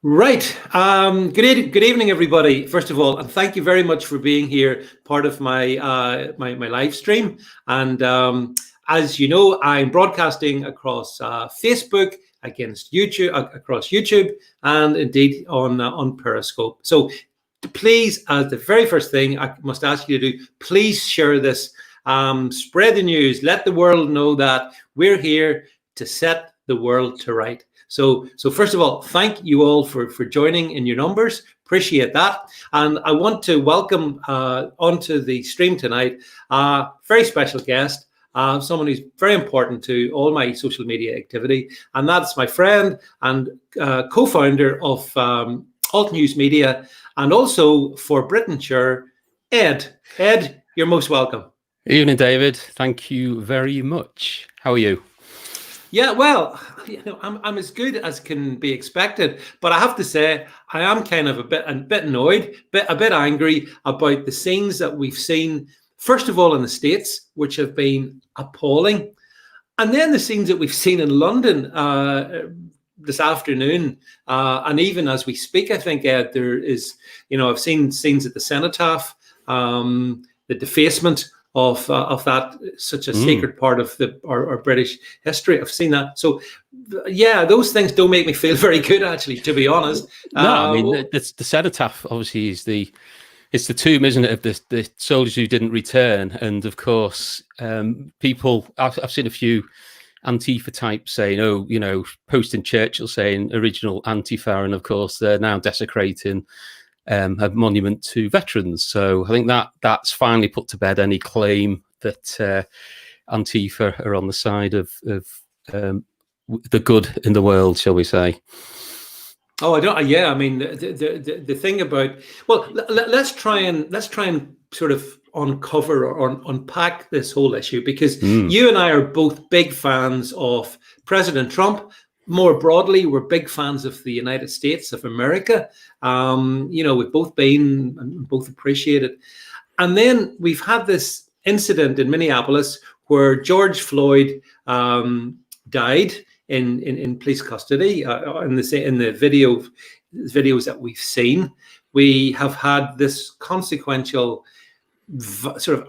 Right. Good evening, everybody. First of all, and thank you very much for being here, part of my live stream. And as you know, I'm broadcasting across Facebook, against YouTube, across YouTube, and indeed on Periscope. So please, as the very first thing I must ask you to do, please share this, spread the news, let the world know that we're here to set the world to right. So first of all, thank you all for joining in your numbers. Appreciate that. And I want to welcome onto the stream tonight a very special guest, someone who's very important to all my social media activity. And that's my friend and co-founder of Alt News Media, and also for Britain-shire, Ed. Ed, you're most welcome. Evening, David. Thank you very much. How are you? Yeah, well, I'm as good as can be expected, but I have to say I am kind of a bit annoyed, a bit angry about the scenes that we've seen. First of all, in the States, which have been appalling, and then the scenes that we've seen in London this afternoon, and even as we speak, I think Ed, there is, I've seen scenes at the Cenotaph, the defacement of that such a sacred part of our British history. I've seen that. So yeah, those things don't make me feel very good, actually, to be honest. No, I mean the Cenotaph obviously is it's the tomb, isn't it, of the soldiers who didn't return. And of course, people, I've seen a few Antifa types saying, posting Churchill saying original Antifa, and of course they're now desecrating a monument to veterans. So I think that's finally put to bed any claim that Antifa are on the side of the good in the world, shall we say. Oh, I don't. Yeah, I mean, the thing about, well, let's try and sort of uncover or unpack this whole issue, because you and I are both big fans of President Trump. More broadly, we're big fans of the United States of America. We've both been and both appreciate it. And then we've had this incident in Minneapolis where George Floyd died in police custody. In the videos that we've seen, we have had this consequential sort of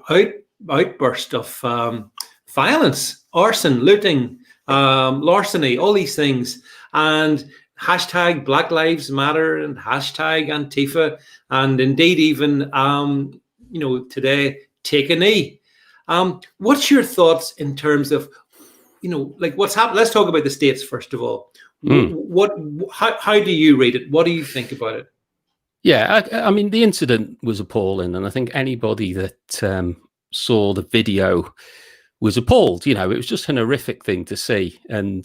outburst of violence, arson, looting, larceny, all these things, and hashtag Black Lives Matter and hashtag Antifa, and indeed even today, take a knee. What's your thoughts in terms of like what's happened? Let's talk about the States first of all. How do you read it? What do you think about it? Yeah, I mean, the incident was appalling, and I think anybody that saw the video was appalled. It was just an horrific thing to see. And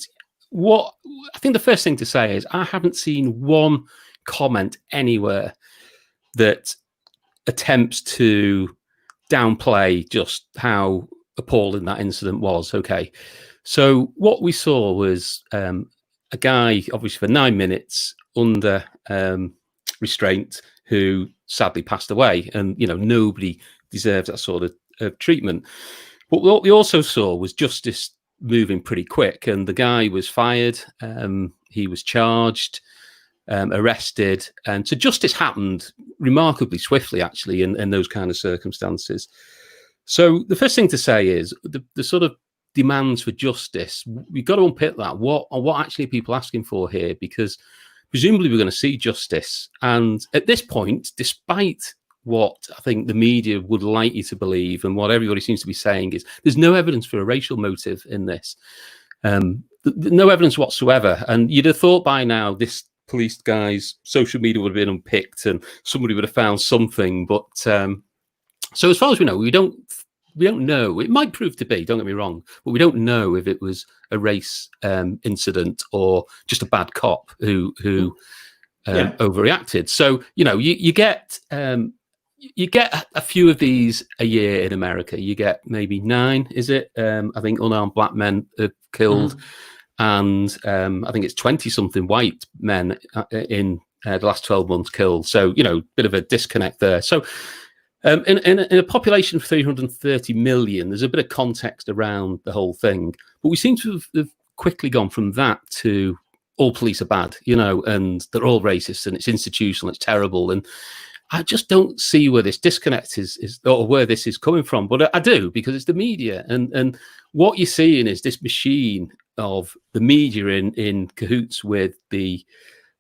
what I think the first thing to say is I haven't seen one comment anywhere that attempts to downplay just how appalling that incident was. Okay, so what we saw was a guy, obviously for 9 minutes under restraint, who sadly passed away, and nobody deserves that sort of treatment. But what we also saw was justice moving pretty quick, and the guy was fired, he was charged, arrested, and so justice happened remarkably swiftly, actually, in those kind of circumstances. So the first thing to say is the sort of demands for justice, we've got to unpick that. What actually are people asking for here? Because presumably we're going to see justice. And at this point, despite what I think the media would like you to believe and what everybody seems to be saying, is there's no evidence for a racial motive in this. No evidence whatsoever. And you'd have thought by now this police guy's social media would have been unpicked and somebody would have found something. But so as far as we know, we don't know. It might prove to be, don't get me wrong, but we don't know if it was a race incident or just a bad cop who overreacted. So, you get a few of these a year in America. You get maybe 9, is it? I think unarmed black men are killed. And I think it's 20-something white men in the last 12 months killed. So, bit of a disconnect there. So in a population of 330 million, there's a bit of context around the whole thing. But we seem to have quickly gone from that to all police are bad, and they're all racist and it's institutional, it's terrible. And I just don't see where this disconnect is or where this is coming from. But I do, because it's the media. And what you're seeing is this machine of the media in cahoots with the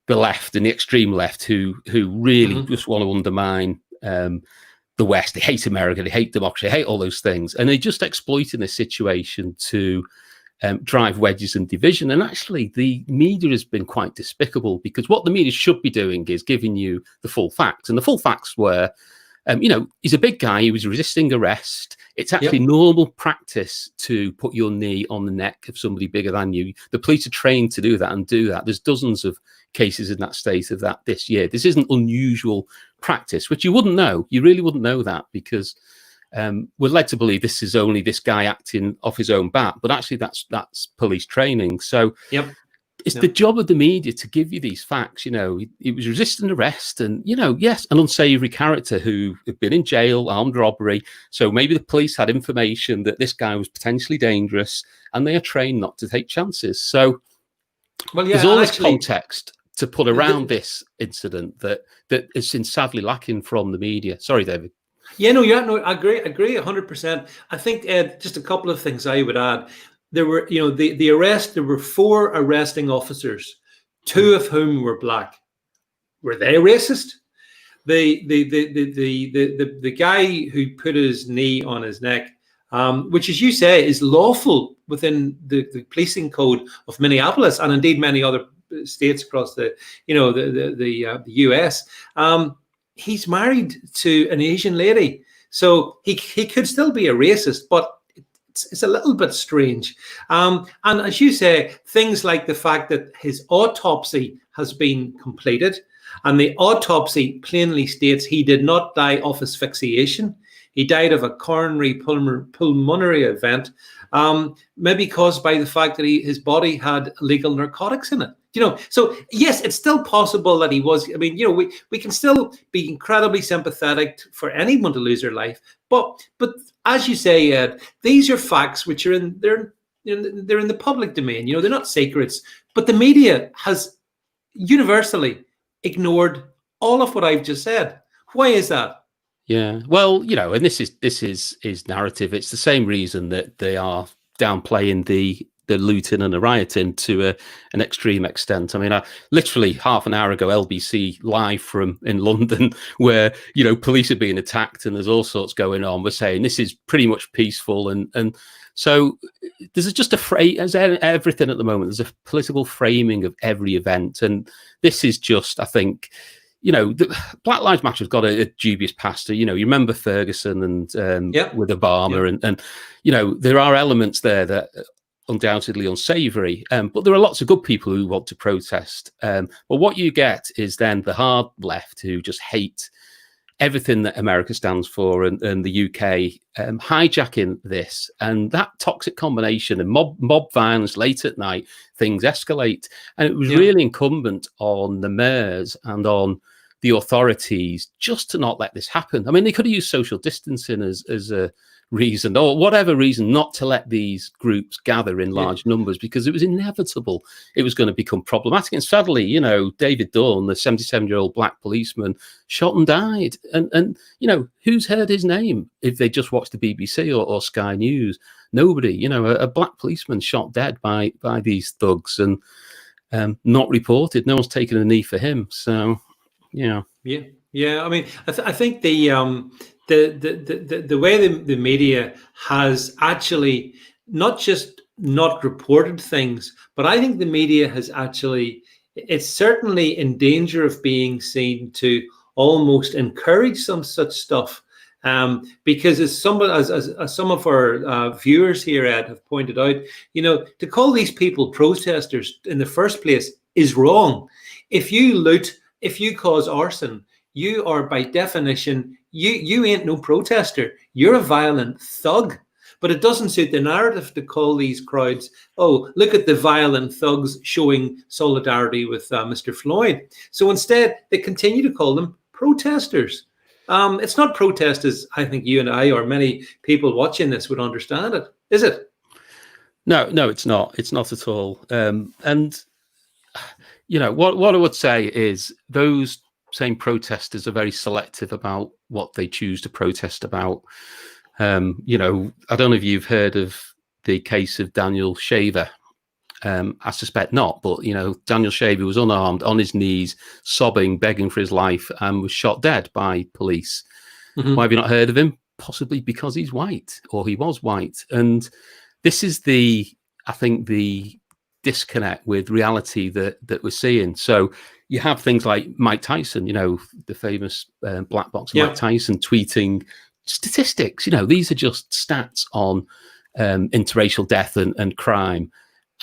left and the extreme left, who really just want to undermine the West. They hate America, they hate democracy, they hate all those things. And they're just exploiting this situation to drive wedges and division. And actually, the media has been quite despicable, because what the media should be doing is giving you the full facts. And the full facts were, he's a big guy, he was resisting arrest. It's actually normal practice to put your knee on the neck of somebody bigger than you. The police are trained to do that and do that. There's dozens of cases in that state of that this year. This isn't unusual practice, which you wouldn't know. You really wouldn't know that, because we're led to believe this is only this guy acting off his own bat, but actually that's police training. So it's the job of the media to give you these facts. He was resisting arrest, and yes, an unsavory character who had been in jail, armed robbery. So maybe the police had information that this guy was potentially dangerous, and they are trained not to take chances. So there's all this context to put around this incident that has been sadly lacking from the media. Sorry, David. Yeah, I agree 100%. I think, Ed, just a couple of things I would add. There were, the arrest. There were 4 arresting officers, 2 of whom were black. Were they racist? The guy who put his knee on his neck, which, as you say, is lawful within the policing code of Minneapolis, and indeed many other states across the US. He's married to an Asian lady, so he could still be a racist, but it's a little bit strange. And as you say, things like the fact that his autopsy has been completed, and the autopsy plainly states he did not die of asphyxiation. He died of a coronary pulmonary event, maybe caused by the fact that his body had illegal narcotics in it. So yes, it's still possible that he was. I mean, we can still be incredibly sympathetic for anyone to lose their life, but as you say, Ed, these are facts which are they're in the public domain. They're not secrets, but the media has universally ignored all of what I've just said. Why is that? Yeah, well, and this is narrative. It's the same reason that they are downplaying the looting and the rioting to an extreme extent. I mean, literally half an hour ago, LBC live from in London, where police are being attacked and there's all sorts going on. We're saying this is pretty much peaceful, and so there's just as everything at the moment. There's a political framing of every event, and this is just, I think. Black Lives Matter has got a dubious past. You remember Ferguson and with Obama, and there are elements there that undoubtedly unsavory, but there are lots of good people who want to protest. But what you get is then the hard left who just hate everything that America stands for, and the UK hijacking this, and that toxic combination and mob violence late at night, things escalate. And it was really incumbent on the mayors and on the authorities just to not let this happen. I mean, they could have used social distancing as a reason, or whatever reason, not to let these groups gather in large numbers, because it was inevitable it was going to become problematic. And sadly, David Dawn, the 77-year-old black policeman, shot and died. And who's heard his name if they just watched the BBC or Sky News? Nobody. A black policeman shot dead by these thugs, and not reported. No one's taken a knee for him. So, yeah. I mean, I think the way the media has actually not just not reported things, but I think the media has actually, it's certainly in danger of being seen to almost encourage some such stuff. Because as some of our viewers here, Ed, have pointed out, to call these people protesters in the first place is wrong. If you loot, if you cause arson, you are by definition, you ain't no protester. You're a violent thug. But it doesn't suit the narrative to call these crowds, oh, look at the violent thugs showing solidarity with Mr. Floyd. So instead, they continue to call them protesters. It's not protest as I think you and I or many people watching this would understand it, is it? No, it's not. It's not at all. And what I would say is those same protesters are very selective about what they choose to protest about. I don't know if you've heard of the case of Daniel Shaver. I suspect not, but Daniel Shaver was unarmed, on his knees, sobbing, begging for his life, and was shot dead by police. Why have you not heard of him? Possibly because he's white, or he was white. And this is I think the disconnect with reality that we're seeing. So you have things like Mike Tyson, the famous black boxer Mike Tyson, tweeting statistics. These are just stats on interracial death and crime.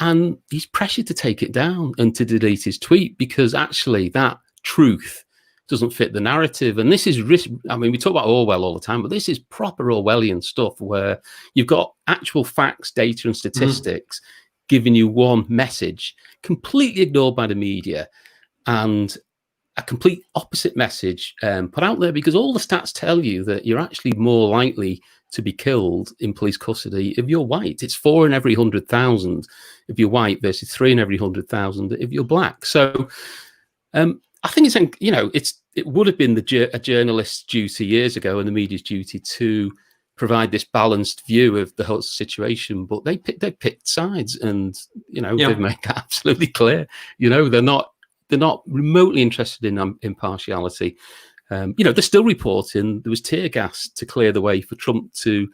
And he's pressured to take it down and to delete his tweet because actually that truth doesn't fit the narrative. And this is risk. I mean, we talk about Orwell all the time, but this is proper Orwellian stuff where you've got actual facts, data, and statistics giving you one message, completely ignored by the media, and a complete opposite message put out there, because all the stats tell you that you're actually more likely to be killed in police custody if you're white. It's 4 in every 100,000 if you're white versus 3 in every 100,000 if you're black. So I think it would have been a journalist's duty years ago and the media's duty to provide this balanced view of the whole situation, but they picked sides, and they've made that absolutely clear. They're not remotely interested in impartiality. They're still reporting there was tear gas to clear the way for Trump to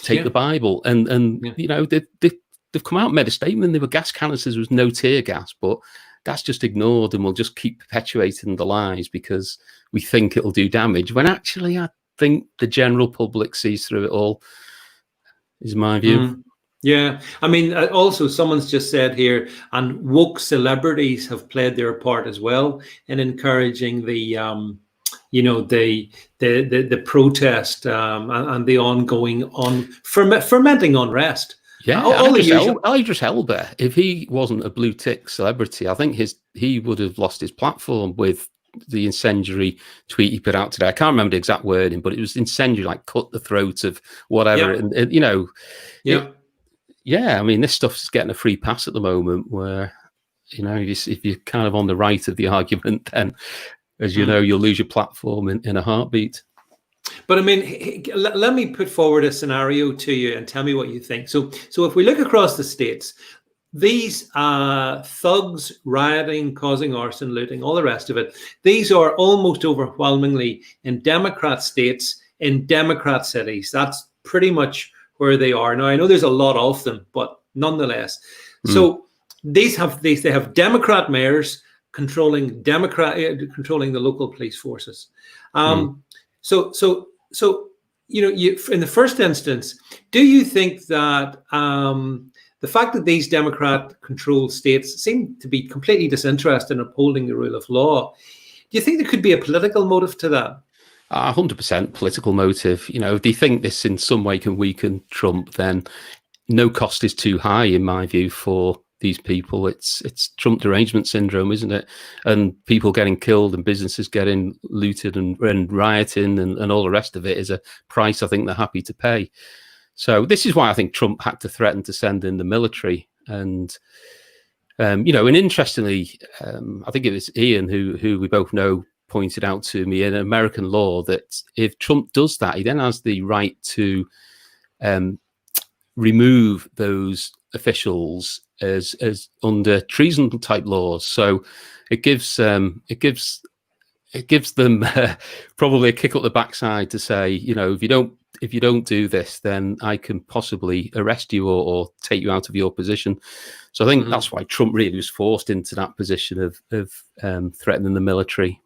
take the Bible, and they've come out and made a statement. There were gas canisters, there was no tear gas, but that's just ignored, and we'll just keep perpetuating the lies because we think it'll do damage, when actually I think the general public sees through it all, is my view. Yeah, I mean, also someone's just said here, and woke celebrities have played their part as well in encouraging the protest and the ongoing fermenting unrest. Yeah, Idris Elba, if he wasn't a blue tick celebrity, I think he would have lost his platform with the incendiary tweet he put out today. I can't remember the exact wording, but it was incendiary, like cut the throat of whatever. I mean, this stuff's getting a free pass at the moment, where if you're kind of on the right of the argument, then as you'll lose your platform in a heartbeat. But I mean, let me put forward a scenario to you and tell me what you think. So if we look across the states, these thugs rioting, causing arson, looting, all the rest of it, these are almost overwhelmingly in Democrat states, in Democrat cities. That's pretty much where they are. Now, I know there's a lot of them, but nonetheless. So they have Democrat mayors controlling the local police forces. So you, in the first instance, do you think that the fact that these Democrat-controlled states seem to be completely disinterested in upholding the rule of law, do you think there could be a political motive to that? 100% political motive. If they think this in some way can weaken Trump, then no cost is too high, in my view, for these people. It's Trump derangement syndrome, isn't it? And people getting killed and businesses getting looted and rioting and all the rest of it is a price I think they're happy to pay. So this is why I think Trump had to threaten to send in the military. And and interestingly, I think it was Ian who we both know pointed out to me in American law that if Trump does that, he then has the right to remove those officials as under treason type laws. So it gives them probably a kick up the backside to say, if you don't do this, then I can possibly arrest you or take you out of your position. So I think that's why Trump really was forced into that position of threatening the military.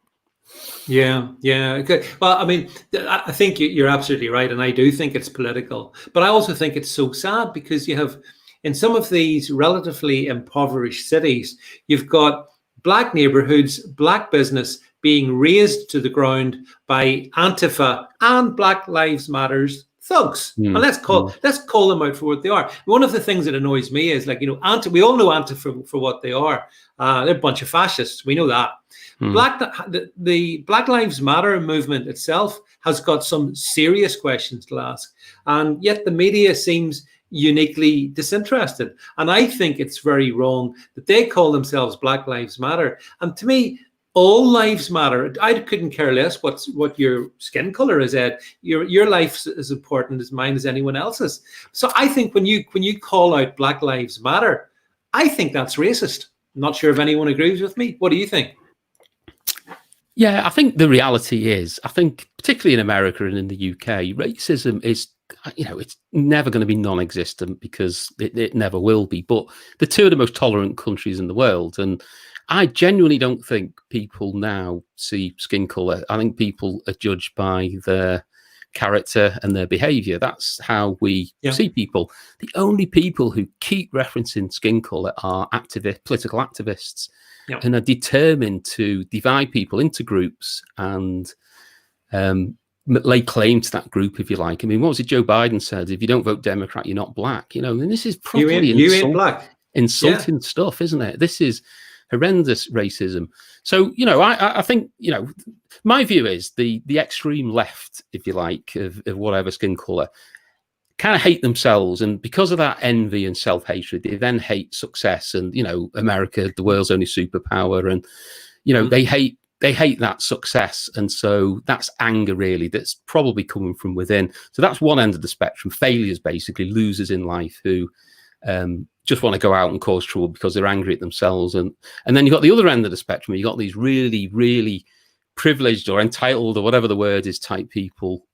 Yeah. Okay. Well, I mean, I think you're absolutely right, and I do think it's political. But I also think it's so sad because you have, in some of these relatively impoverished cities, you've got black neighborhoods, black business being razed to the ground by Antifa and Black Lives Matters thugs. And let's call them out for what they are. One of the things that annoys me is, we all know Antifa for what they are. They're a bunch of fascists. We know that. The Black Lives Matter movement itself has got some serious questions to ask, and yet the media seems, uniquely disinterested. And I think it's very wrong that they call themselves Black Lives Matter. And to me, all lives matter. I couldn't care less what your skin color is, Ed. Your life's as important as mine as anyone else's. So I think when you call out Black Lives Matter, I think that's racist. I'm not sure if anyone agrees with me. What do you think? Yeah, I think the reality is, I think particularly in America and in the UK, racism is, it's never going to be non-existent because it never will be. But they're two of the most tolerant countries in the world. And I genuinely don't think people now see skin color. I think people are judged by their character and their behavior. That's how we see people. The only people who keep referencing skin color are political activists, and are determined to divide people into groups and lay claim to that group, if you like. I mean, what was it Joe Biden said? If you don't vote Democrat, you're not black. And this is probably you ain't black. Insulting stuff, isn't it? This is horrendous racism. So, I think, my view is the extreme left, if you like, of whatever skin color, kind of hate themselves, and because of that envy and self-hatred, they then hate success. And America, the world's only superpower, and they hate that success, and so that's anger really that's probably coming from within. So that's one end of the spectrum. Failures, basically losers in life who just want to go out and cause trouble because they're angry at themselves. And then you've got the other end of the spectrum. You've got these really, really privileged or entitled or whatever the word is type people,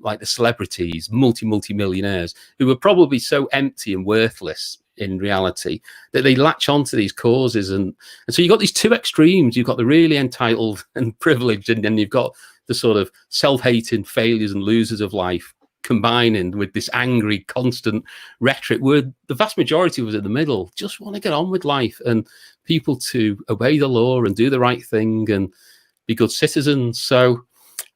like the celebrities, multi-millionaires, who are probably so empty and worthless in reality that they latch onto these causes. And so you've got these two extremes. You've got the really entitled and privileged, and then you've got the sort of self-hating failures and losers of life combining with this angry, constant rhetoric, where the vast majority was in the middle, just want to get on with life and people to obey the law and do the right thing and be good citizens. So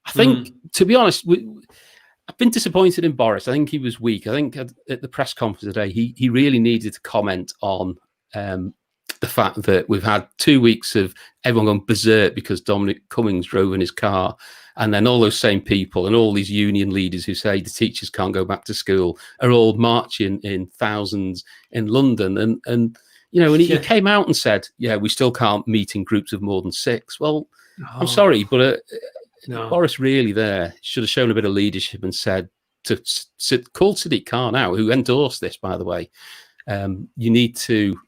I think, to be honest, I've been disappointed in Boris. I think he was weak. I think at the press conference today, he really needed to comment on the fact that we've had 2 weeks of everyone going berserk because Dominic Cummings drove in his car. And then all those same people and all these union leaders who say the teachers can't go back to school are all marching in thousands in London. And he came out and said, we still can't meet in groups of more than 6. Well, I'm sorry, but Boris really there should have shown a bit of leadership and said to call Sadiq Khan out, who endorsed this, by the way, you need to,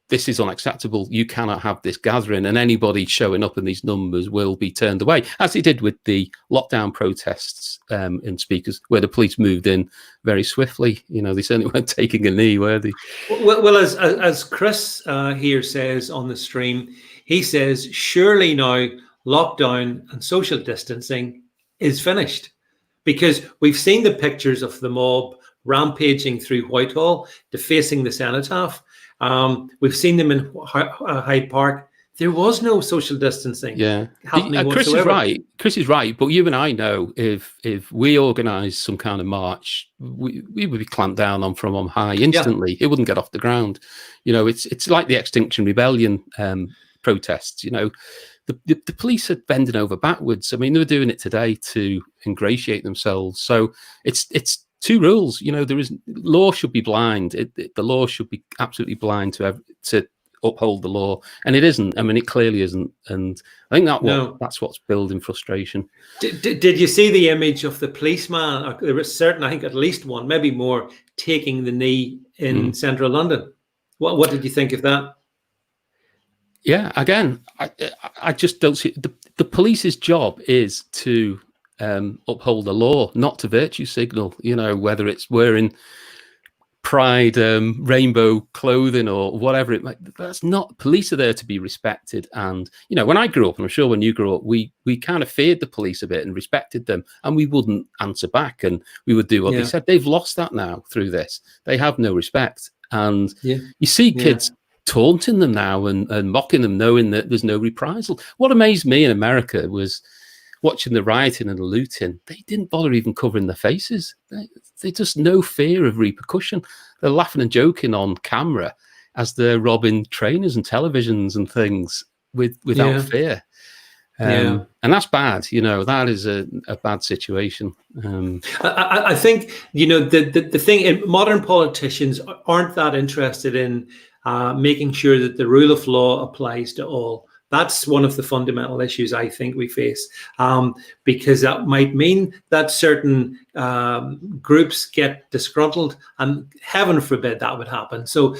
this is unacceptable. You cannot have this gathering, and anybody showing up in these numbers will be turned away, as he did with the lockdown protests in Speakers, where the police moved in very swiftly. They certainly weren't taking a knee, were they? Well, as Chris here says on the stream, he says, surely now lockdown and social distancing is finished, because we've seen the pictures of the mob rampaging through Whitehall, defacing the cenotaph. We've seen them in Hyde Park. There was no social distancing. Happening Chris whatsoever. is right. Chris is right. But you and I know if we organised some kind of march, we would be clamped down on from on high instantly. It wouldn't get off the ground. It's like the Extinction Rebellion protests. The police are bending over backwards. I mean, they were doing it today to ingratiate themselves. So it's two rules. There is law should be blind. The law should be absolutely blind to uphold the law, and it isn't. I mean, it clearly isn't. And I think that's what's building frustration. Did you see the image of the policeman? There was I think at least one, maybe more, taking the knee in central London. What did you think of that? Yeah, again, I just don't see the police's job is to uphold the law, not to virtue signal. Whether it's wearing pride rainbow clothing or whatever it might. That's not. Police are there to be respected. And when I grew up, and I'm sure when you grew up, we kind of feared the police a bit and respected them, and we wouldn't answer back, and we would do what they said. They've lost that now through this. They have no respect, and you see kids taunting them now and mocking them, knowing that there's no reprisal. What amazed me in America was watching the rioting and the looting. They didn't bother even covering their faces. They just no fear of repercussion. They're laughing and joking on camera as they're robbing trainers and televisions and things without fear. Yeah. And that's bad. You know, that is a bad situation. I think, you know, the thing, modern politicians aren't that interested in making sure that the rule of law applies to all. That's one of the fundamental issues I think we face, because that might mean that certain groups get disgruntled, and heaven forbid that would happen. So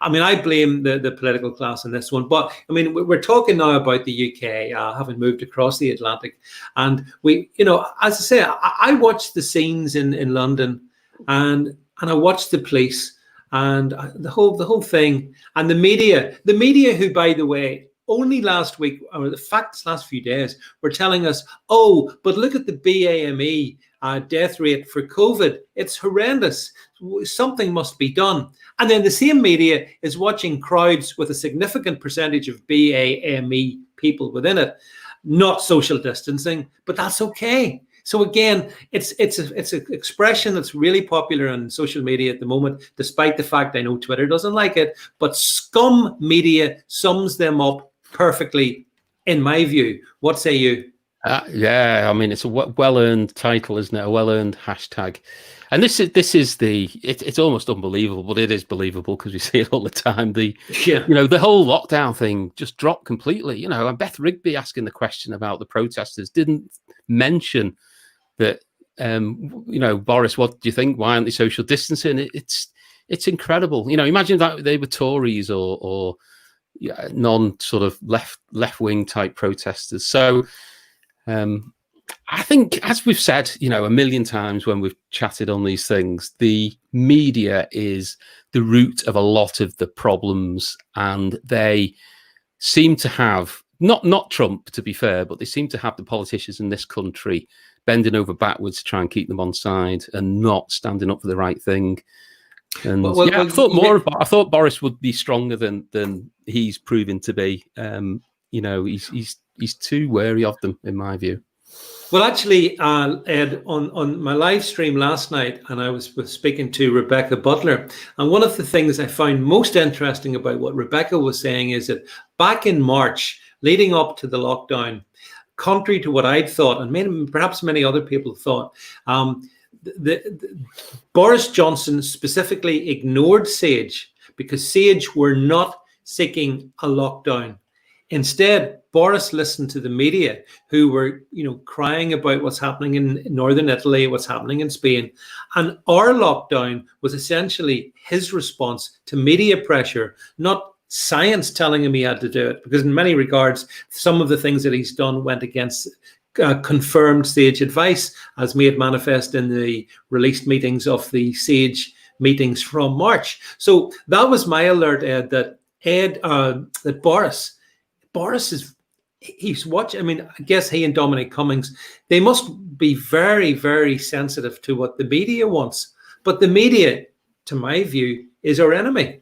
I mean, I blame the political class in this one. But I mean, we're talking now about the UK, having moved across the Atlantic, and we, you know, as I say, I watched the scenes in London, and I watched the police, and the whole thing, and the media, who, by the way, only last week, or the facts last few days, were telling us, oh, but look at the BAME death rate for COVID. It's horrendous. Something must be done. And then the same media is watching crowds with a significant percentage of BAME people within it, not social distancing, but that's okay. So again, it's an expression that's really popular on social media at the moment, despite the fact I know Twitter doesn't like it. But scum media sums them up perfectly, in my view. What say you? Yeah, I mean, it's a well-earned title, isn't it? A well-earned hashtag. And this is it's almost unbelievable, but it is believable because we see it all the time. You know, the whole lockdown thing just dropped completely. You know, and Beth Rigby asking the question about the protesters didn't mention that. You know, Boris, what do you think? Why aren't they social distancing? It's incredible. You know, imagine that they were Tories or non sort of left wing type protesters. So I think, as we've said, you know, a million times when we've chatted on these things, the media is the root of a lot of the problems, and they seem to have not Trump, to be fair, but they seem to have the politicians in this country bending over backwards to try and keep them on side and not standing up for the right thing. And I thought Boris would be stronger than he's proven to be. You know, he's too wary of them, in my view. Well, actually, Ed, on my live stream last night, and I was speaking to Rebecca Butler, and one of the things I found most interesting about what Rebecca was saying is that back in March, leading up to the lockdown, contrary to what I'd thought, and perhaps many other people thought, Boris Johnson specifically ignored SAGE because SAGE were not seeking a lockdown. Instead, Boris listened to the media, who were, you know, crying about what's happening in northern Italy, what's happening in Spain. And our lockdown was essentially his response to media pressure, not science telling him he had to do it, because in many regards, some of the things that he's done went against confirmed SAGE advice, as made manifest in the released meetings of the SAGE meetings from March. So that was my alert, Ed, that Boris he's watching. I mean, I guess he and Dominic Cummings, they must be very, very sensitive to what the media wants. But the media, to my view, is our enemy.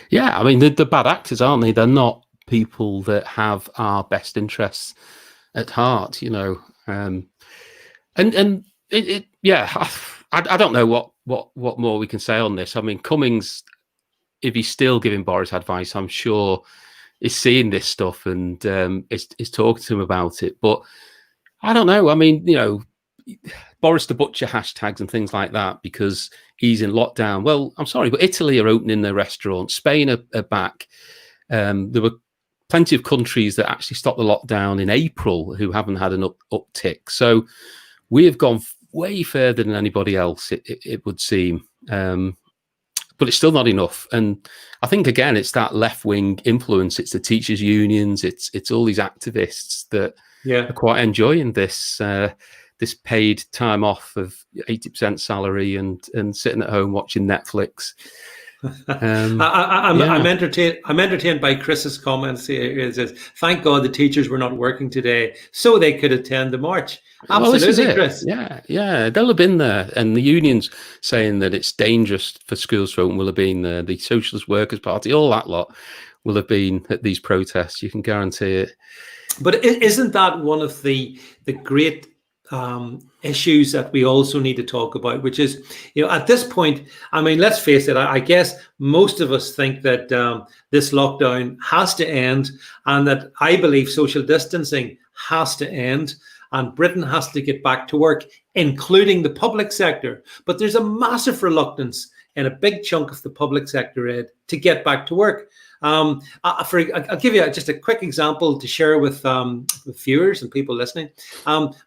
Yeah, I mean, the bad actors, aren't they? They're not people that have our best interests at heart, you know. I don't know what more we can say on this. I mean, Cummings, if he's still giving Boris advice, I'm sure is seeing this stuff and is talking to him about it. But I don't know. I mean, you know, Boris the Butcher hashtags and things like that because he's in lockdown. Well, I'm sorry, but Italy are opening their restaurants. Spain are back. There were plenty of countries that actually stopped the lockdown in April who haven't had an uptick. So we have gone way further than anybody else, it would seem. But it's still not enough. And I think, again, it's that left-wing influence. It's the teachers' unions. It's all these activists that are quite enjoying this this paid time off of 80% salary and sitting at home watching Netflix. I'm entertained by Chris's comments here. It says, thank God the teachers were not working today so they could attend the march. Absolutely, Chris. Yeah, they'll have been there. And the unions saying that it's dangerous for schools to open will have been there. The Socialist Workers' Party, all that lot will have been at these protests. You can guarantee it. But isn't that one of the great issues that we also need to talk about, which is, at this point, I mean, let's face it, I guess most of us think that this lockdown has to end, and that I believe social distancing has to end, and Britain has to get back to work, including the public sector. But there's a massive reluctance in a big chunk of the public sector, Ed, to get back to work. I'll give you just a quick example to share with viewers and people listening.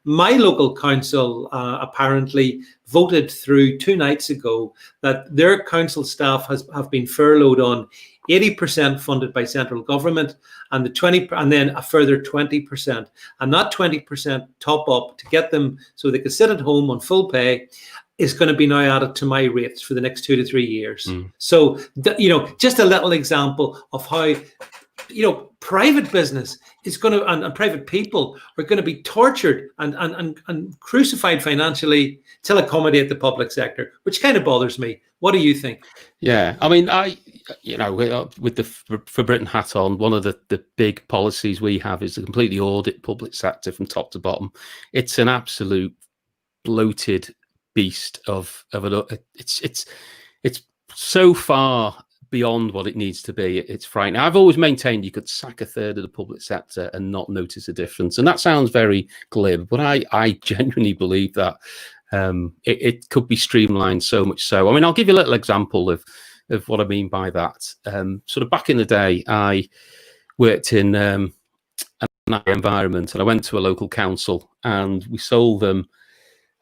My local council apparently voted through 2 nights ago that their council staff have been furloughed on 80% funded by central government, and and then a further 20%, and that 20% top up to get them so they could sit at home on full pay is going to be now added to my rates for the next 2 to 3 years. So, just a little example of how, private business is going to, and private people are going to be tortured and crucified financially to accommodate the public sector, which kind of bothers me. What do you think? Yeah, I mean, with the For Britain hat on, one of the big policies we have is to completely audit public sector from top to bottom. It's an absolute bloated beast of it's so far beyond what it needs to be. It's frightening. I've always maintained you could sack a third of the public sector and not notice a difference, and that sounds very glib, but I genuinely believe that it could be streamlined so much so. I mean, I'll give you a little example of what I mean by that. Sort of back in the day, I worked in an environment, and I went to a local council, and we sold them,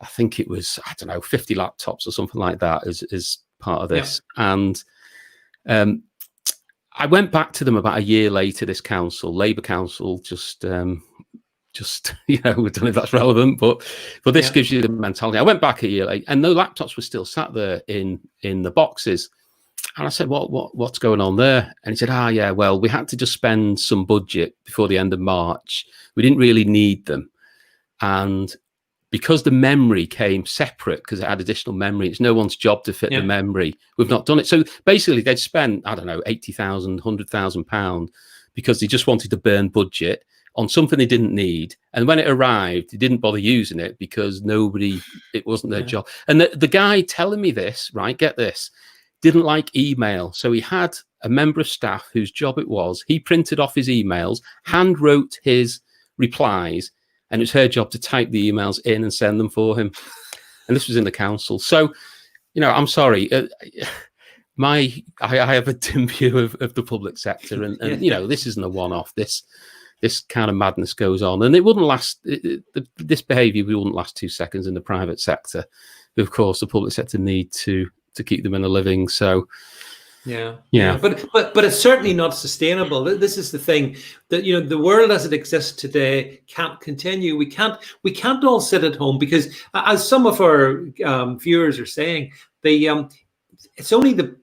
I think it was, 50 laptops or something like that as part of this. Yeah. And I went back to them about a year later, this council, Labour Council, just I don't know if that's relevant, but this gives you the mentality. I went back a year later, and the laptops were still sat there in the boxes. And I said, what's going on there? And he said, yeah, well, we had to just spend some budget before the end of March. We didn't really need them. And because the memory came separate, because it had additional memory, it's no one's job to fit the memory. We've not done it. So basically, they'd spent, I don't know, £80,000, £100,000 because they just wanted to burn budget on something they didn't need. And when it arrived, they didn't bother using it because it wasn't their job. And the guy telling me this, right, get this, didn't like email. So he had a member of staff whose job it was. He printed off his emails, hand wrote his replies, and it was her job to type the emails in and send them for him. And this was in the council. So, I'm sorry. I have a dim view of the public sector, and this isn't a one-off. This kind of madness goes on, and it wouldn't last. This behaviour wouldn't last 2 seconds in the private sector. But of course, the public sector need to keep them in a living. So. Yeah. But it's certainly not sustainable. This is the thing that the world as it exists today can't continue. We can't all sit at home because, as some of our viewers are saying, it's only the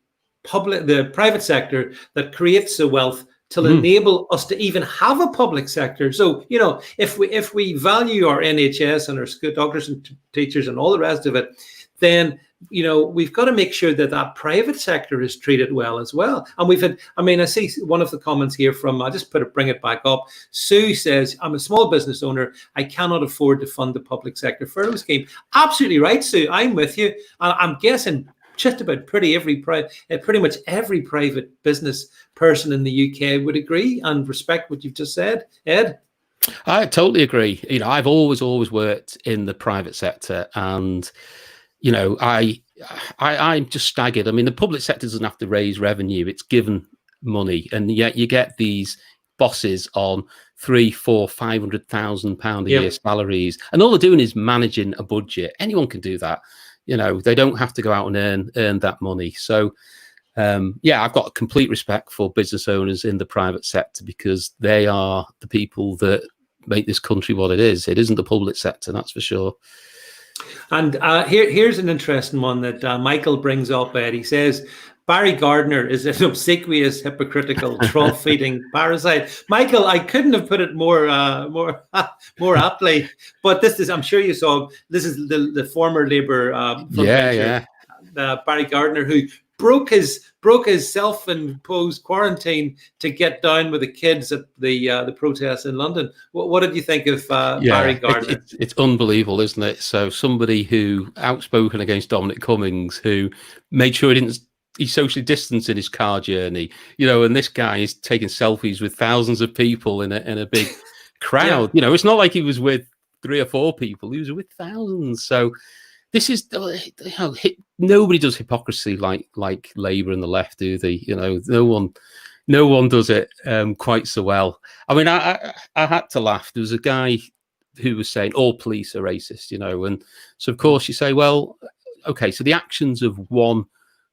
private sector that creates the wealth to enable us to even have a public sector. So if we value our NHS and our school doctors and teachers and all the rest of it, then we've got to make sure that private sector is treated well as well. And I see one of the comments here from, I'll just bring it back up. Sue says, I'm a small business owner. I cannot afford to fund the public sector furlough scheme. Absolutely right, Sue. I'm with you. I'm guessing just about pretty much every private business person in the UK would agree and respect what you've just said. Ed? I totally agree. I've always worked in the private sector, and I'm just staggered. I mean, the public sector doesn't have to raise revenue; it's given money, and yet you get these bosses on £300,000, £400,000, £500,000 a year salaries, and all they're doing is managing a budget. Anyone can do that. They don't have to go out and earn that money. So, I've got complete respect for business owners in the private sector because they are the people that make this country what it is. It isn't the public sector, that's for sure. And here's an interesting one that Michael brings up, Ed. He says, Barry Gardiner is an obsequious, hypocritical, troll-feeding parasite. Michael, I couldn't have put it more aptly. But this is, I'm sure you saw, this is the former Labour Barry Gardiner, who broke his self-imposed quarantine to get down with the kids at the protests in London. What did you think of Barry Gardiner? It's unbelievable, isn't it? So somebody who outspoken against Dominic Cummings, who made sure he socially distanced in his car journey, and this guy is taking selfies with thousands of people in a big crowd. Yeah. It's not like he was with 3 or 4 people; he was with thousands. So this is, nobody does hypocrisy like Labour and the left, do they? No one does it quite so well. I mean, I had to laugh. There was a guy who was saying all police are racist, and so of course you say, well, okay, so the actions of one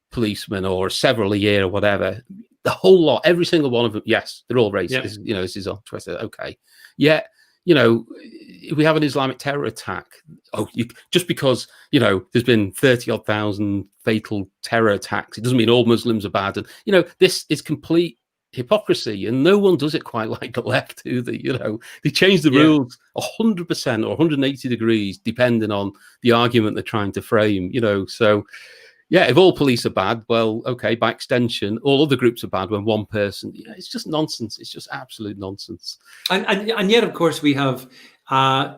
policeman or several a year or whatever, the whole lot, every single one of them, yes, they're all racist. Yeah. This is on Twitter. Okay, yeah. If we have an Islamic terror attack, just because, there's been 30-odd thousand fatal terror attacks, it doesn't mean all Muslims are bad. And, this is complete hypocrisy, and no one does it quite like the left, do they? They change the rules 100% or 180 degrees, depending on the argument they're trying to frame, so... Yeah, if all police are bad, well, okay, by extension, all other groups are bad when one person, it's just nonsense. It's just absolute nonsense. And yet, of course, we have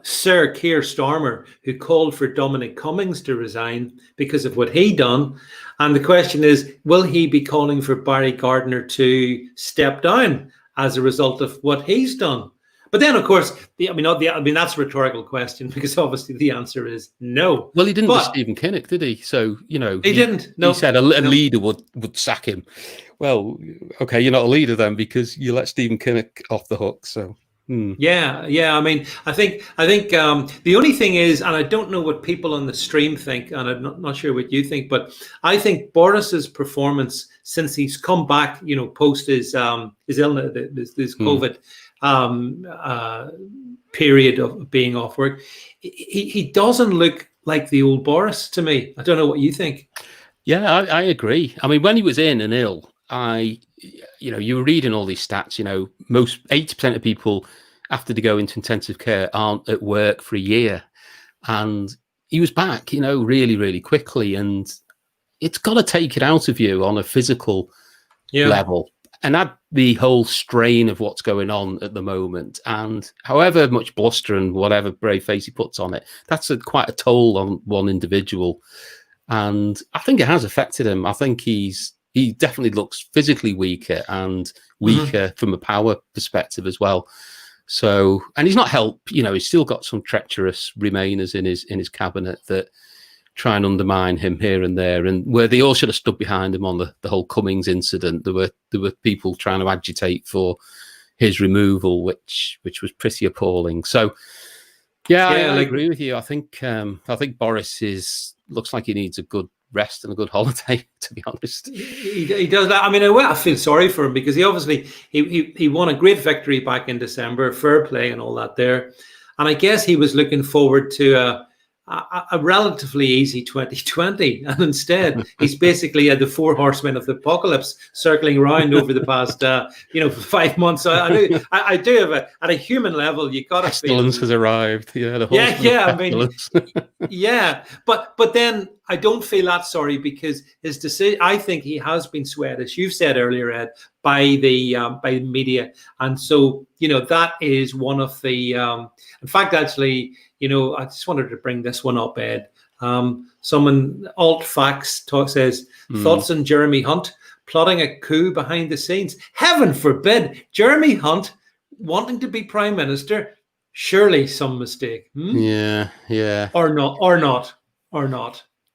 Sir Keir Starmer, who called for Dominic Cummings to resign because of what he done. And the question is, will he be calling for Barry Gardiner to step down as a result of what he's done? But then, of course, that's a rhetorical question, because obviously the answer is no. Well, he didn't with Stephen Kinnock, did he? So, he didn't. No. He said a leader would sack him. Well, okay, you're not a leader then, because you let Stephen Kinnock off the hook. So, Yeah. I mean, I think the only thing is, and I don't know what people on the stream think, and I'm not sure what you think, but I think Boris's performance since he's come back, post his illness, this COVID. Period of being off work, he doesn't look like the old Boris to me. I don't know what you think. Yeah, I agree. I mean, when he was in and ill, you were reading all these stats. Most 80% of people after they go into intensive care aren't at work for a year, and he was back, really, really quickly, and it's got to take it out of you on a physical level. And add the whole strain of what's going on at the moment, and however much bluster and whatever brave face he puts on it, that's quite a toll on one individual. And I think it has affected him. I think he definitely looks physically weaker and weaker from a power perspective as well. So, and he's not helped. He's still got some treacherous remainers in his cabinet that try and undermine him here and there, and where they all should have stood behind him on the whole Cummings incident. There were people trying to agitate for his removal, which was pretty appalling. So, I agree with you. I think Boris looks like he needs a good rest and a good holiday, to be honest. He does that. I mean, I feel sorry for him, because he obviously he won a great victory back in December, fair play and all that there, and I guess he was looking forward to a relatively easy 2020, and instead he's basically had the 4 horsemen of the apocalypse circling around over the past 5 months. So I do have at a human level, you got to feel pestilence has arrived. I mean, but then I don't feel that sorry, because his decision, I think he has been swayed, as you've said earlier, Ed, by the media, and so that is one of the in fact, actually, I just wanted to bring this one up, Ed. Someone, Alt Facts says, thoughts on Jeremy Hunt plotting a coup behind the scenes. Heaven forbid, Jeremy Hunt wanting to be prime minister. Surely some mistake. Yeah. Or not.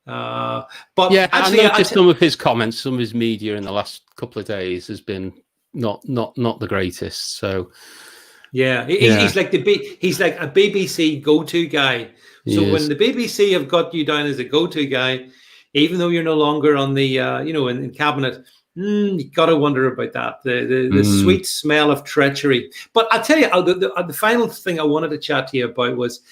But yeah, actually, I noticed some of his comments, some of his media in the last couple of days has been not the greatest. So. Yeah, he's like a BBC go-to guy. So when the BBC have got you down as a go-to guy, even though you're no longer on the in cabinet, you got to wonder about that. The sweet smell of treachery. But I tell you, the final thing I wanted to chat to you about was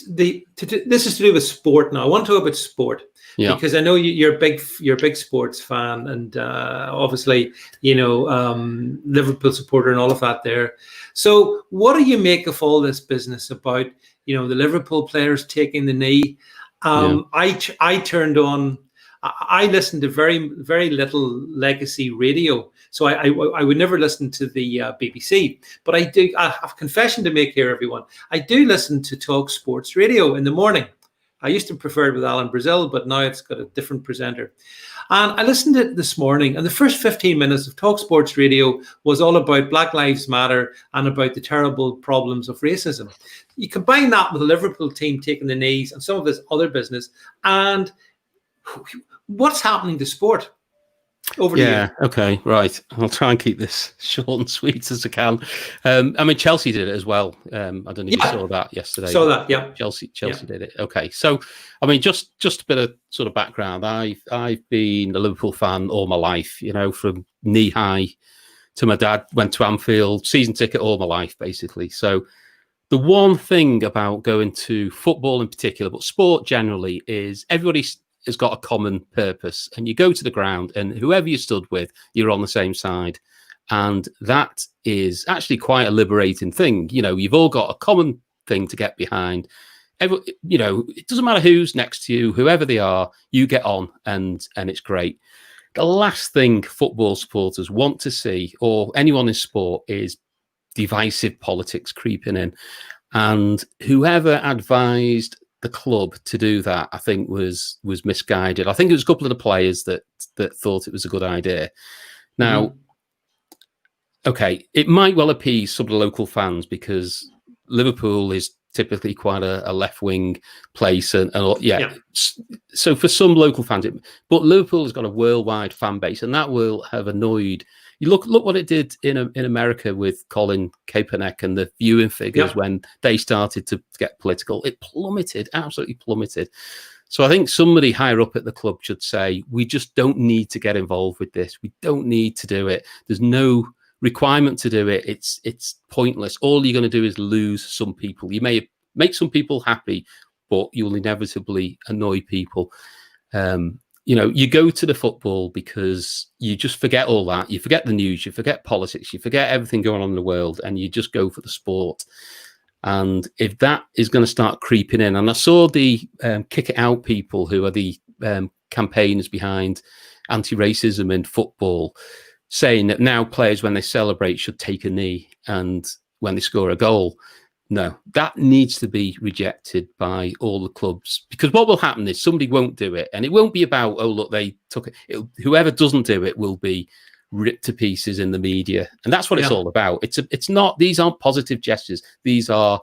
this is to do with sport. Now I want to talk about sport. Yeah. Because I know you're a big sports fan, and obviously, Liverpool supporter and all of that there. So what do you make of all this business about, the Liverpool players taking the knee? I turned on I listen to very little legacy radio, so I would never listen to the BBC. But I do. I have a confession to make here, everyone. I do listen to Talk Sports Radio in the morning. I used to prefer it with Alan Brazil, but now it's got a different presenter. And I listened to it this morning, and the first 15 minutes of Talk Sports Radio was all about Black Lives Matter and about the terrible problems of racism. You combine that with the Liverpool team taking the knees and some of this other business, and what's happening to sport? Over to you. Okay, right. I'll try and keep this short and sweet as I can. I mean, Chelsea did it as well. I don't know if you saw that yesterday. Saw that, yeah. Chelsea did it. Okay, so I mean, just a bit of sort of background. I've been a Liverpool fan all my life. You know, from knee high to my dad went to Anfield, season ticket all my life, basically. So the one thing about going to football in particular, but sport generally, is everybody has got a common purpose, and you go to the ground and whoever you stood with, you're on the same side. And that is actually quite a liberating thing. You know, you've all got a common thing to get behind. You know, it doesn't matter who's next to you, whoever they are, you get on and it's great. The last thing football supporters want to see, or anyone in sport, is divisive politics creeping in. And whoever advised the club to do that, I think was misguided. I think it was a couple of the players that thought it was a good idea. Now, okay, it might well appease some of the local fans because Liverpool is typically quite a left-wing place, and so for some local fans, but Liverpool has got a worldwide fan base, and that will have annoyed. You look what it did in America with Colin Kaepernick and the viewing figures when they started to get political. It plummeted, absolutely plummeted. So I think somebody higher up at the club should say, we just don't need to get involved with this. We don't need to do it. There's no requirement to do it. It's pointless. All you're going to do is lose some people. You may make some people happy, but you'll inevitably annoy people. You know, you go to the football because you just forget all that. You forget the news, you forget politics, you forget everything going on in the world, and you just go for the sport. And if that is going to start creeping in, and I saw the kick it out people who are the campaigners behind anti-racism in football saying that now players, when they celebrate, should take a knee and when they score a goal. No, that needs to be rejected by all the clubs, because what will happen is somebody won't do it, and it won't be about, oh, look, they took it. Whoever doesn't do it will be ripped to pieces in the media, and that's what it's all about. It's not. These aren't positive gestures. These are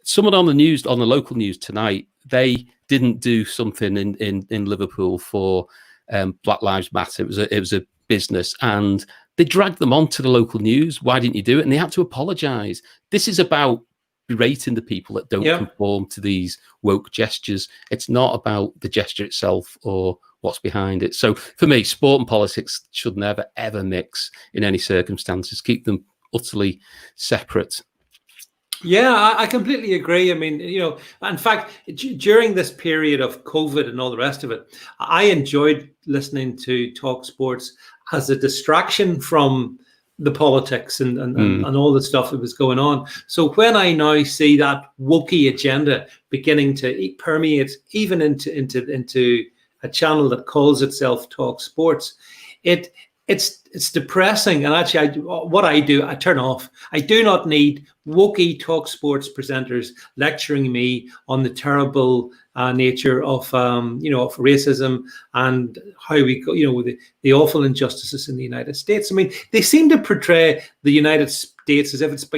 someone on the news, on the local news tonight. They didn't do something in Liverpool for Black Lives Matter. It was a business, and they dragged them onto the local news. Why didn't you do it? And they had to apologize. This is about berating the people that don't conform to these woke gestures. It's not about the gesture itself or what's behind it. So for me, sport and politics should never, ever mix in any circumstances. Keep them utterly separate. Yeah, I completely agree. I mean, you know, in fact, during this period of COVID and all the rest of it, I enjoyed listening to Talk Sports as a distraction from the politics and all the stuff that was going on. So when I now see that wokey agenda beginning to permeate even into a channel that calls itself Talk Sports, it's depressing. And actually, what I do, I turn off. I do not need wokey Talk Sports presenters lecturing me on the terrible nature of of racism and how we go, with the awful injustices in the United States. I mean, they seem to portray the United States as if it's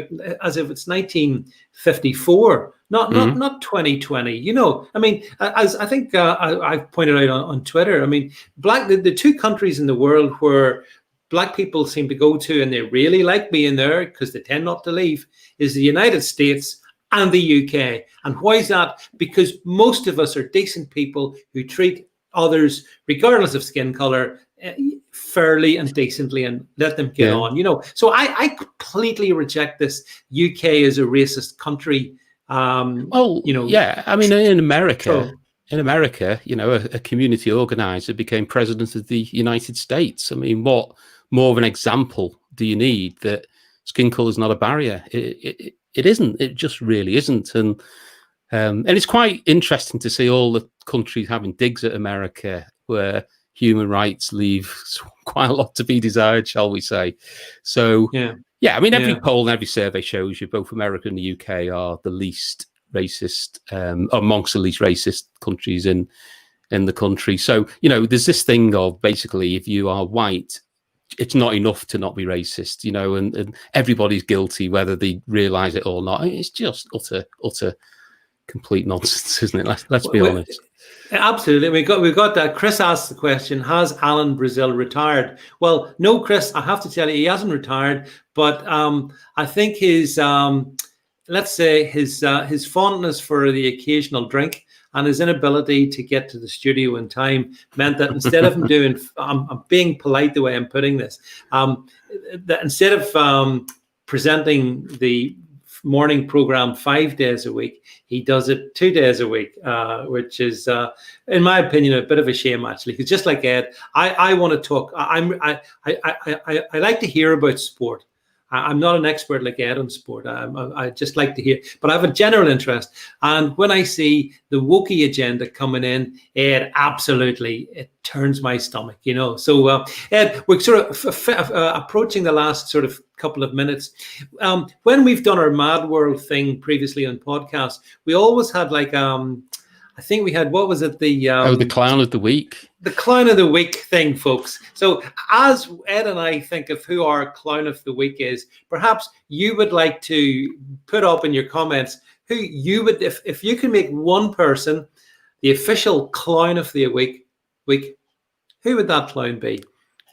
1954. Not 2020. You know, I mean, as I think I've pointed out on Twitter. I mean, the two countries in the world where Black people seem to go to, and they really like being there because they tend not to leave, is the United States and the UK. And why is that? Because most of us are decent people who treat others, regardless of skin color, fairly and decently, and let them get on. You know, so I completely reject this UK as a racist country. I mean, in America, a community organizer became president of the United States. I mean, what more of an example do you need that skin color is not a barrier? It isn't. It just really isn't. And it's quite interesting to see all the countries having digs at America where human rights leave quite a lot to be desired, shall we say. So, yeah, I mean, every poll and every survey shows you both America and the UK are the least racist, amongst the least racist countries in the country. So, you know, there's this thing of basically, if you are white, it's not enough to not be racist, you know, and everybody's guilty, whether they realize it or not. It's just utter complete nonsense, isn't it? Let's be honest. Absolutely. We've got that. Chris asked the question, has Alan Brazil retired? Well, no, Chris, I have to tell you, he hasn't retired, but I think his, let's say his fondness for the occasional drink and his inability to get to the studio in time meant that instead of him doing, I'm being polite the way I'm putting this, that instead of presenting the morning program 5 days a week, he does it 2 days a week, which is, in my opinion, a bit of a shame, actually. Because just like Ed, I want to talk. I like to hear about sport. I'm not an expert like Ed on sport. I just like to hear, but I have a general interest. And when I see the wokey agenda coming in, Ed, absolutely, it turns my stomach, you know. So, Ed, we're sort of approaching the last sort of couple of minutes. When we've done our Mad World thing previously on podcasts, we always had like, I think we had, what was it? The clown of the week. The clown of the week thing, folks. So as Ed and I think of who our clown of the week is, perhaps you would like to put up in your comments who you would, if you can make one person the official clown of the week, who would that clown be?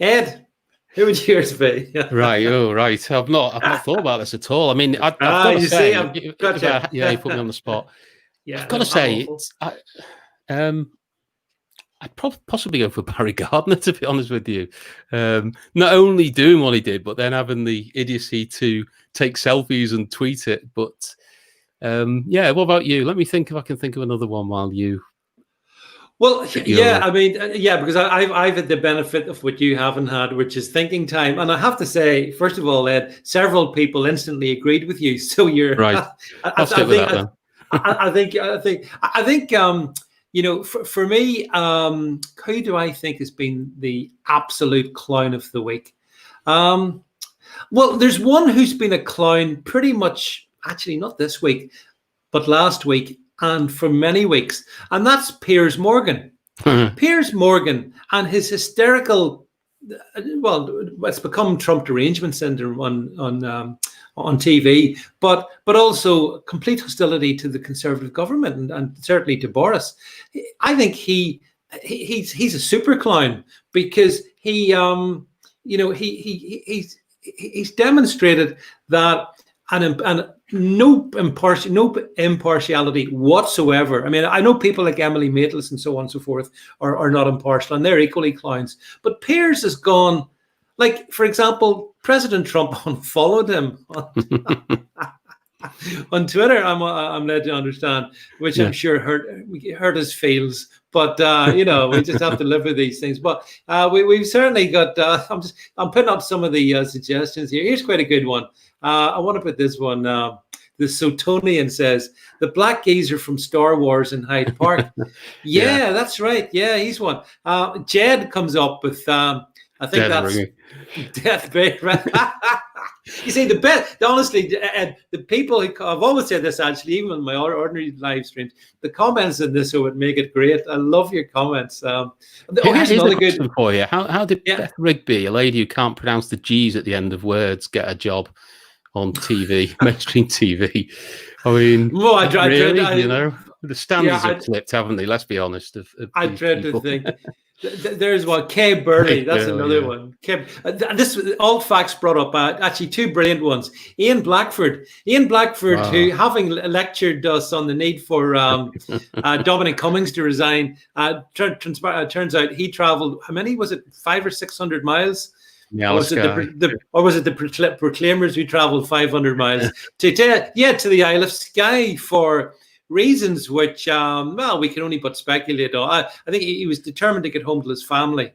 Ed, who would yours be? Right. Oh, right. I've not thought about this at all. I mean, I've got to say, you put me on the spot. Yeah, I've got to say, I'd possibly go for Barry Gardner, to be honest with you. Not only doing what he did, but then having the idiocy to take selfies and tweet it. But yeah, what about you? Let me think if I can think of another one while you. Well, yeah, I mean, yeah, because I've had the benefit of what you haven't had, which is thinking time. And I have to say, first of all, Ed, several people instantly agreed with you. So you're right. I'll stick with that then. I think, you know, for me, who do I think has been the absolute clown of the week? Well, there's one who's been a clown pretty much, actually not this week, but last week and for many weeks, and that's Piers Morgan. Piers Morgan and his hysterical, well, it's become Trump derangement syndrome on TV, but also complete hostility to the Conservative government and certainly to Boris. I think he's a super clown because he you know he's demonstrated that and no impartiality whatsoever. I mean, I know people like Emily Maitlis and so on and so forth are not impartial, and they're equally clowns. But Piers has gone, like, for example, President Trump unfollowed him on Twitter. I'm led to understand, which I'm sure hurt his feels. But you know, we just have to live with these things. But we've certainly got. I'm putting up some of the suggestions here. Here's quite a good one. I want to put this one. The Sotonian says, the black geezer from Star Wars in Hyde Park. Yeah, that's right. Yeah, he's one. Jed comes up with, I think that's Death Bay. You see, honestly, the people, I've always said this actually, even on my ordinary live streams, the comments in this would make it great. I love your comments. Here's another good one for you. How did Beth Rigby, a lady who can't pronounce the G's at the end of words, get a job on TV, mainstream TV? I mean, really, you know, the standards have slipped, haven't they? Let's be honest. I dread to think. There's one, Kay Burley. That's another one. This all facts brought up. Actually, two brilliant ones. Ian Blackford, who, having lectured us on the need for Dominic Cummings to resign, turns out he travelled. How many was it? 500 or 600 miles. Yeah, or was it the Proclaimers who travelled 500 miles to the Isle of Skye for reasons which, well, we can only but speculate on. I think he was determined to get home to his family.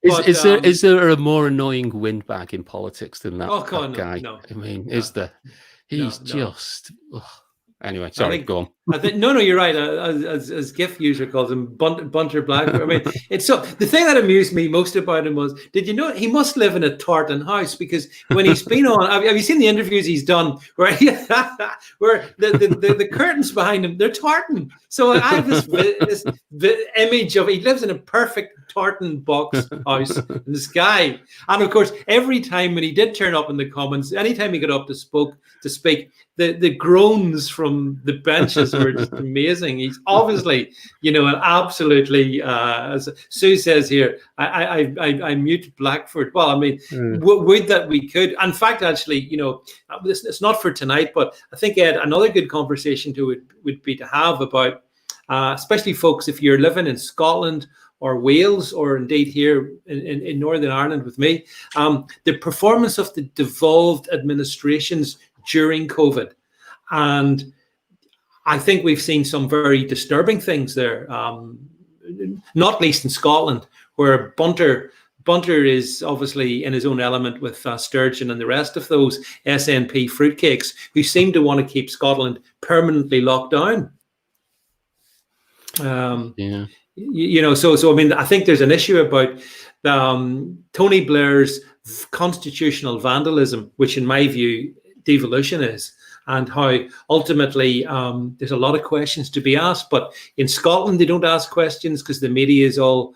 Is there a more annoying windbag in politics than that, that guy? No, I mean, is there? He's just. Anyway, sorry, go on. No, you're right. As GIF user calls him, Bunter Blackford. I mean, it's so. The thing that amused me most about him was, did you know he must live in a tartan house, because when he's been on, have you seen the interviews he's done where where the curtains behind him, they're tartan. So I have this image of, he lives in a perfect tartan box house in the sky. And of course, every time when he did turn up in the Commons, anytime he got up to speak, the groans from the benches were just amazing. He's obviously, an absolutely, as Sue says here, I mute Blackford. Well, I mean, would that we could. In fact, actually, it's not for tonight, but I think, Ed, another good conversation would be to have about, especially folks, if you're living in Scotland or Wales, or indeed here in Northern Ireland with me, the performance of the devolved administrations during COVID. And I think we've seen some very disturbing things there, not least in Scotland, where Bunter is obviously in his own element with Sturgeon and the rest of those SNP fruitcakes who seem to want to keep Scotland permanently locked down. So I mean, I think there's an issue about Tony Blair's constitutional vandalism, which in my view, devolution is, and how ultimately there's a lot of questions to be asked. But in Scotland, they don't ask questions because the media is all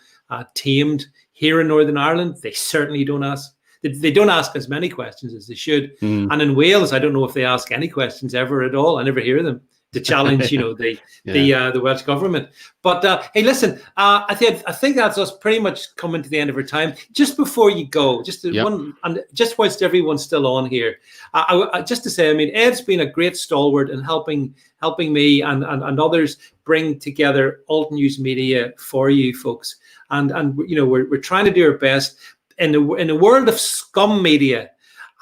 tamed. Here in Northern Ireland, they certainly don't ask. They don't ask as many questions as they should. And in Wales, I don't know if they ask any questions ever at all. I never hear them to challenge, the Welsh government. But hey, listen, I think that's us pretty much coming to the end of our time. Just before you go, just whilst everyone's still on here, I just to say, I mean, Ed's been a great stalwart in helping me and others bring together alt news media for you folks, and we're trying to do our best in the world of scum media.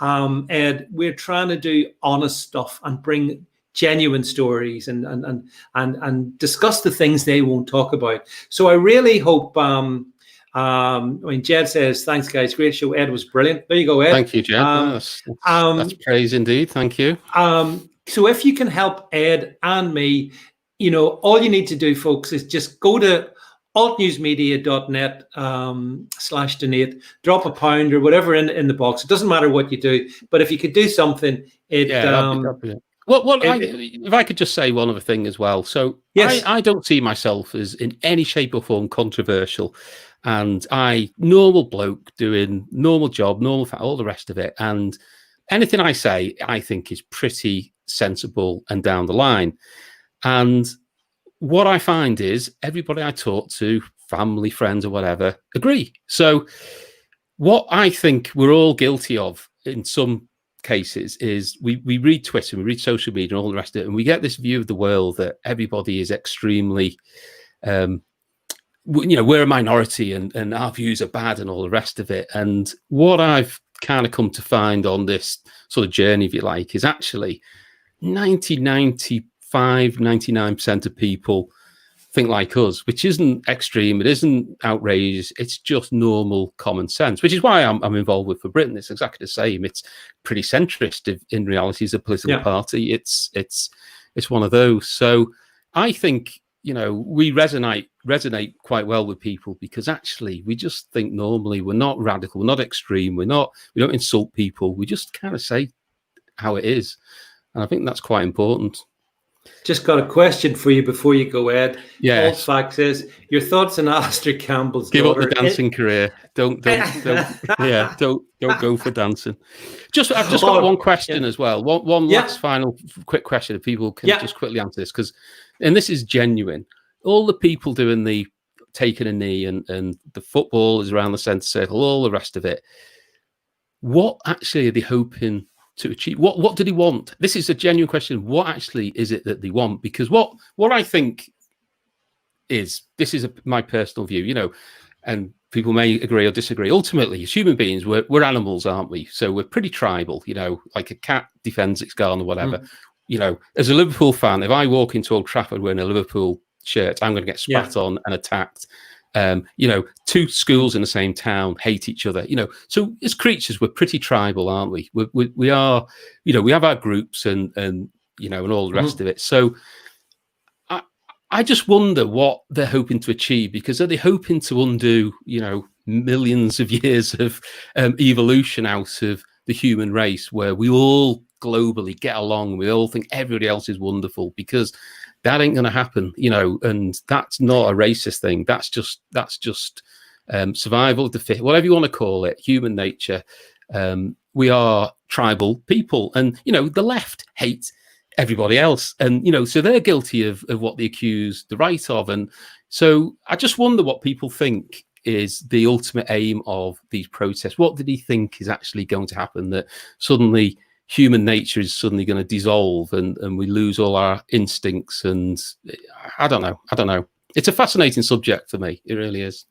Ed, we're trying to do honest stuff and bring genuine stories and discuss the things they won't talk about. So I really hope, I mean, Jed says, thanks guys, great show. Ed was brilliant. There you go, Ed. Thank you, Jed. That's praise indeed. Thank you. So if you can help Ed and me, all you need to do, folks, is just go to altnewsmedia.net /donate, drop £1 or whatever in the box. It doesn't matter what you do, but if you could do something, that'd be it. If I could just say one other thing as well. So yes. I don't see myself as in any shape or form controversial, and normal bloke doing normal job, all the rest of it. And anything I say, I think is pretty sensible and down the line. And what I find is everybody I talk to, family, friends, or whatever, agree. So what I think we're all guilty of in some cases is we read Twitter, we read social media and all the rest of it, and we get this view of the world that everybody is extremely, we're a minority and our views are bad and all the rest of it. And what I've kind of come to find on this sort of journey, if you like, is actually 99% of people think like us, which isn't extreme, it isn't outrageous, it's just normal common sense, which is why I'm involved with For Britain. It's exactly the same. It's pretty centrist in reality as a political party. It's one of those. So I think, we resonate quite well with people because actually we just think normally. We're not radical, we're not extreme, we don't insult people, we just kind of say how it is. And I think that's quite important. Just got a question for you before you go, Ed. Yeah. Old fact is your thoughts on Alistair Campbell's Give daughter. up the dancing career. Don't go for dancing. I've just got one question as well. One last final quick question. If people can just quickly answer this, and this is genuine. All the people doing the taking a knee and the football is around the centre circle, all the rest of it. What actually are they hoping to achieve? What do they want? This is a genuine question. What actually is it that they want? Because what I think is, this is my personal view, and people may agree or disagree. Ultimately, as human beings, we're animals, aren't we? So we're pretty tribal, like a cat defends its garden or whatever. As a Liverpool fan, if I walk into Old Trafford wearing a Liverpool shirt, I'm going to get spat on and attacked. Two schools in the same town hate each other. So as creatures, we're pretty tribal, aren't we? We are. We have our groups, and you know, and all the rest of it. So I just wonder what they're hoping to achieve, because are they hoping to undo, you know, millions of years of evolution out of the human race, where we all globally get along, we all think everybody else is wonderful? Because that ain't going to happen, you know, and that's not a racist thing. That's just survival of the fit, whatever you want to call it, human nature. We are tribal people, and you know, the left hate everybody else, and you know, so they're guilty of what they accuse the right of. And so I just wonder what people think is the ultimate aim of these protests. What did he think is actually going to happen, that suddenly human nature is suddenly going to dissolve and we lose all our instincts? And I don't know. It's a fascinating subject for me. It really is.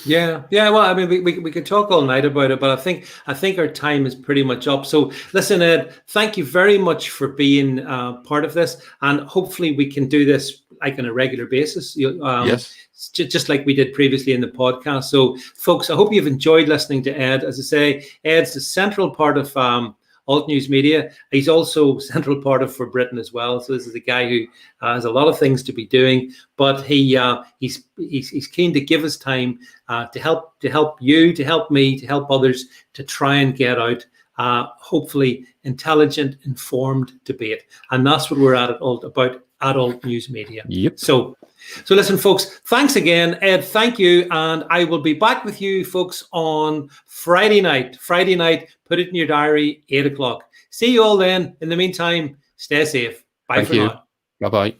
Yeah. Well, I mean, we could talk all night about it, but I think our time is pretty much up. So, listen, Ed, thank you very much for being part of this, and hopefully we can do this like on a regular basis. Yes. Just like we did previously in the podcast. So, folks, I hope you've enjoyed listening to Ed. As I say, Ed's the central part of Alt News Media. He's also a central part of For Britain as well. So this is a guy who has a lot of things to be doing, but he's keen to give us time to help you, to help me, to help others, to try and get out hopefully intelligent, informed debate. And that's what we're at Alt News Media. Yep. So listen, folks, thanks again. Ed, thank you. And I will be back with you folks on Friday night. Put it in your diary, 8 o'clock. See you all then. In the meantime, stay safe. Bye for now. Bye-bye.